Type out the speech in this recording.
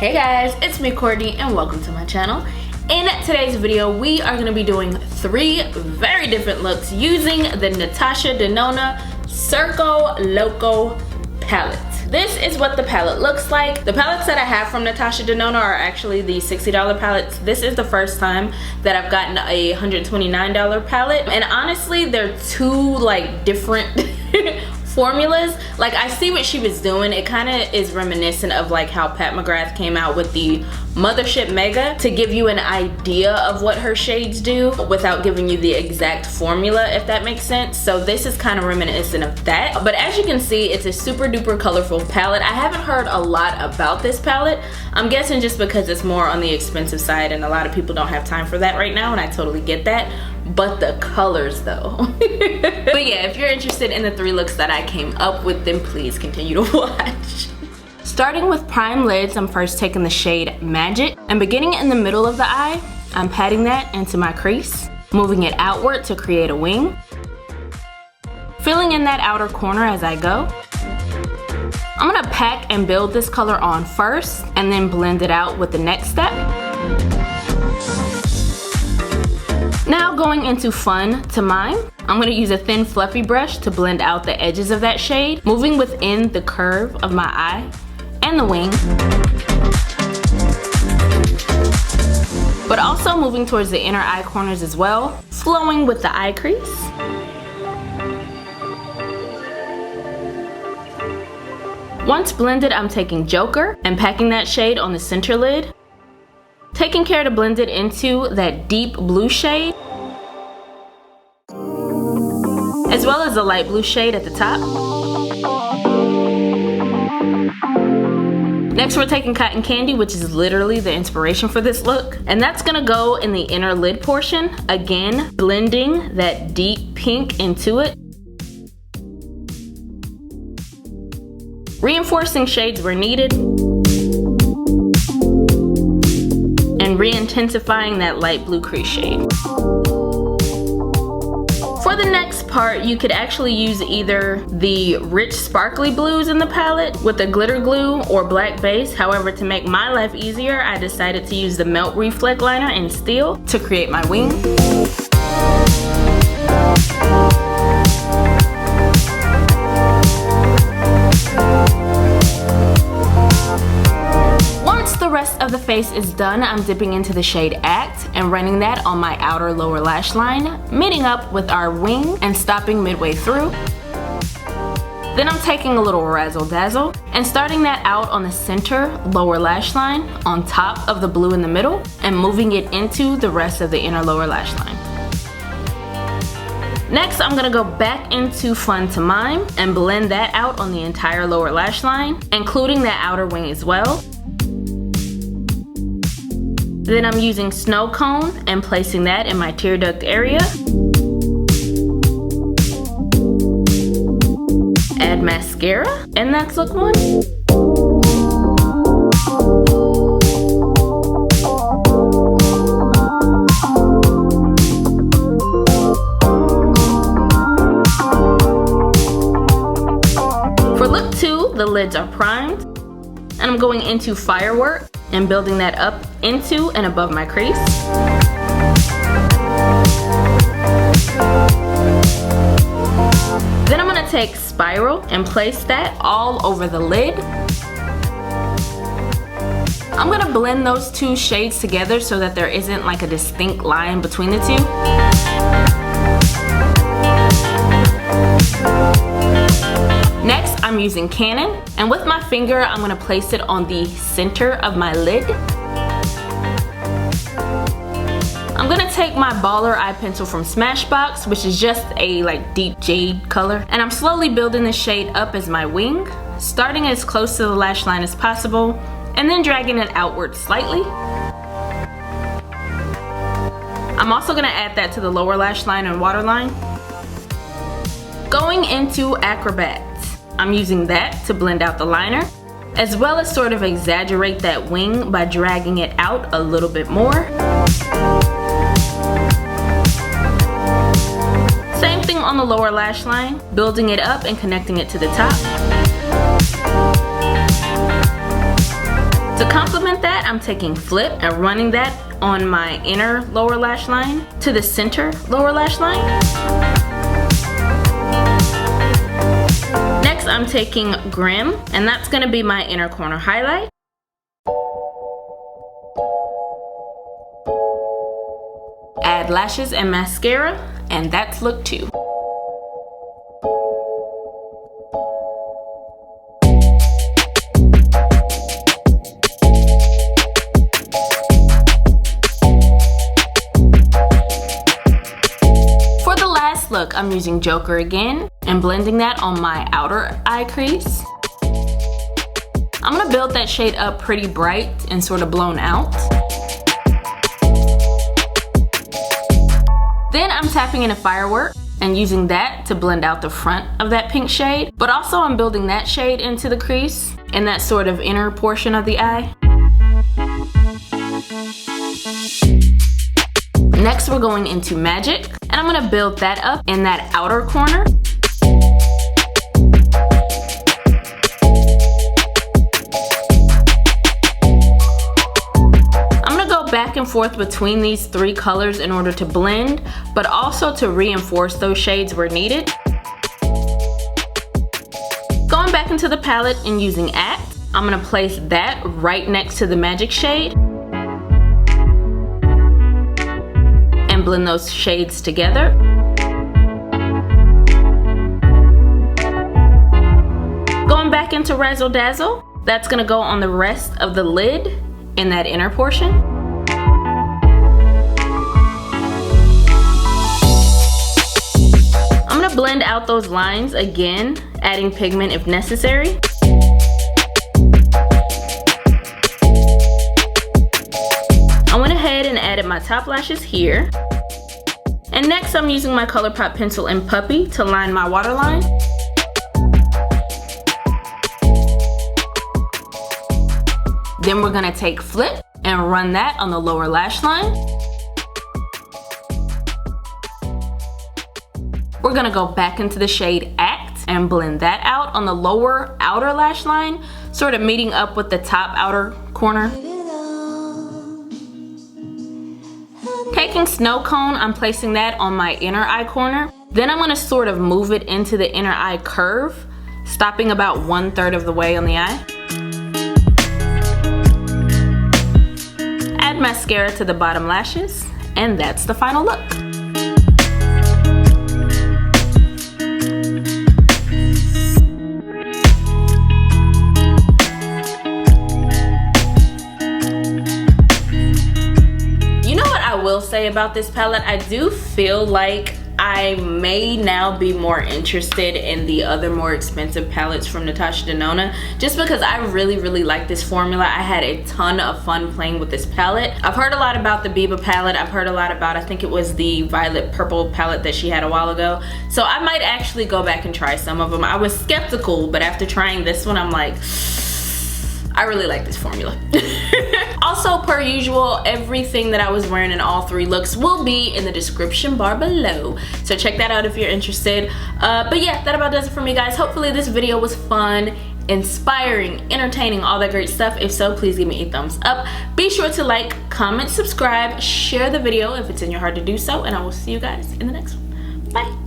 Hey guys, it's me Courtney and welcome to my channel. In today's video, we are going to be doing 3 very different looks using the Natasha Denona Circo Loco palette. This is what the palette looks like. The palettes that I have from Natasha Denona are actually the $60 palettes. This is the first time that I've gotten a $129 palette, and honestly they're two like different formulas. Like, I see what she was doing. It kind of is reminiscent of like how Pat McGrath came out with the Mothership Mega to give you an idea of what her shades do without giving you the exact formula, if that makes sense. So this is kind of reminiscent of that. But as you can see, it's a super duper colorful palette. I haven't heard a lot about this palette. I'm guessing just because it's more on the expensive side and a lot of people don't have time for that right now, and I totally get that. But the colors though. But yeah, if you're interested in the 3 looks that I came up with, then please continue to watch. Starting with prime lids, I'm first taking the shade Magic, and beginning in the middle of the eye, I'm patting that into my crease, moving it outward to create a wing, filling in that outer corner as I go. I'm gonna pack and build this color on first, and then blend it out with the next step. Now going into Fun to Mime, I'm going to use a thin fluffy brush to blend out the edges of that shade, moving within the curve of my eye and the wing, but also moving towards the inner eye corners as well, flowing with the eye crease. Once blended, I'm taking Joker and packing that shade on the center lid, taking care to blend it into that deep blue shade, as well as the light blue shade at the top. Next, we're taking Cotton Candy, which is literally the inspiration for this look, and that's gonna go in the inner lid portion, again blending that deep pink into it, reinforcing shades where needed, and re-intensifying that light blue crease shade. For the next part, you could actually use either the rich sparkly blues in the palette with a glitter glue or black base. However, to make my life easier, I decided to use the Melt Reflect Liner in Steel to create my wing. Of the face is done, I'm dipping into the shade Act and running that on my outer lower lash line, meeting up with our wing and stopping midway through. Then I'm taking a little razzle dazzle and starting that out on the center lower lash line on top of the blue in the middle and moving it into the rest of the inner lower lash line. Next, I'm gonna go back into Fun to Mime and blend that out on the entire lower lash line, including that outer wing as well. Then I'm using Snow Cone and placing that in my tear duct area. Add mascara, and that's look 1. For look 2, the lids are primed, and I'm going into Firework and building that up into and above my crease. Then I'm gonna take Spiral and place that all over the lid. I'm gonna blend those 2 shades together so that there isn't like a distinct line between the 2. Next, I'm using Canon, and with my finger, I'm gonna place it on the center of my lid. I'm gonna take my Baller eye pencil from Smashbox, which is just a like deep jade color, and I'm slowly building the shade up as my wing, starting as close to the lash line as possible, and then dragging it outward slightly. I'm also gonna add that to the lower lash line and waterline. Going into Acrobat, I'm using that to blend out the liner, as well as sort of exaggerate that wing by dragging it out a little bit more. Same thing on the lower lash line, building it up and connecting it to the top. To complement that, I'm taking Flip and running that on my inner lower lash line to the center lower lash line. Next, I'm taking Grim, and that's gonna be my inner corner highlight. Add lashes and mascara, and that's look 2. Look, I'm using Joker again and blending that on my outer eye crease. I'm gonna build that shade up pretty bright and sort of blown out. Then I'm tapping in a Firework and using that to blend out the front of that pink shade, but also I'm building that shade into the crease in that sort of inner portion of the eye. Next, we're going into Magic, and I'm gonna build that up in that outer corner. I'm gonna go back and forth between these 3 colors in order to blend, but also to reinforce those shades where needed. Going back into the palette and using Act, I'm gonna place that right next to the Magic shade. Blend those shades together. Going back into Razzle Dazzle, that's gonna go on the rest of the lid in that inner portion. I'm gonna blend out those lines again, adding pigment if necessary. I went ahead and added my top lashes here. And next I'm using my ColourPop pencil in Puppy to line my waterline. Then we're gonna take Flip and run that on the lower lash line. We're gonna go back into the shade Act and blend that out on the lower outer lash line, sort of meeting up with the top outer corner. Taking Snow Cone, I'm placing that on my inner eye corner. Then I'm gonna sort of move it into the inner eye curve, stopping about 1/3 of the way on the eye. Add mascara to the bottom lashes, and that's the final look. Will say about this palette, I do feel like I may now be more interested in the other more expensive palettes from Natasha Denona, just because I really like this formula. I had a ton of fun playing with this palette. I've heard a lot about the Biba palette. I've heard a lot about, I think it was the violet purple palette that she had a while ago. So I might actually go back and try some of them. I was skeptical, but after trying this one, I'm like, I really like this formula. Also, per usual, everything that I was wearing in all 3 looks will be in the description bar below. So check that out if you're interested. But yeah, that about does it for me, guys. Hopefully this video was fun, inspiring, entertaining, all that great stuff. If so, please give me a thumbs up. Be sure to like, comment, subscribe, share the video if it's in your heart to do so, and I will see you guys in the next one. Bye.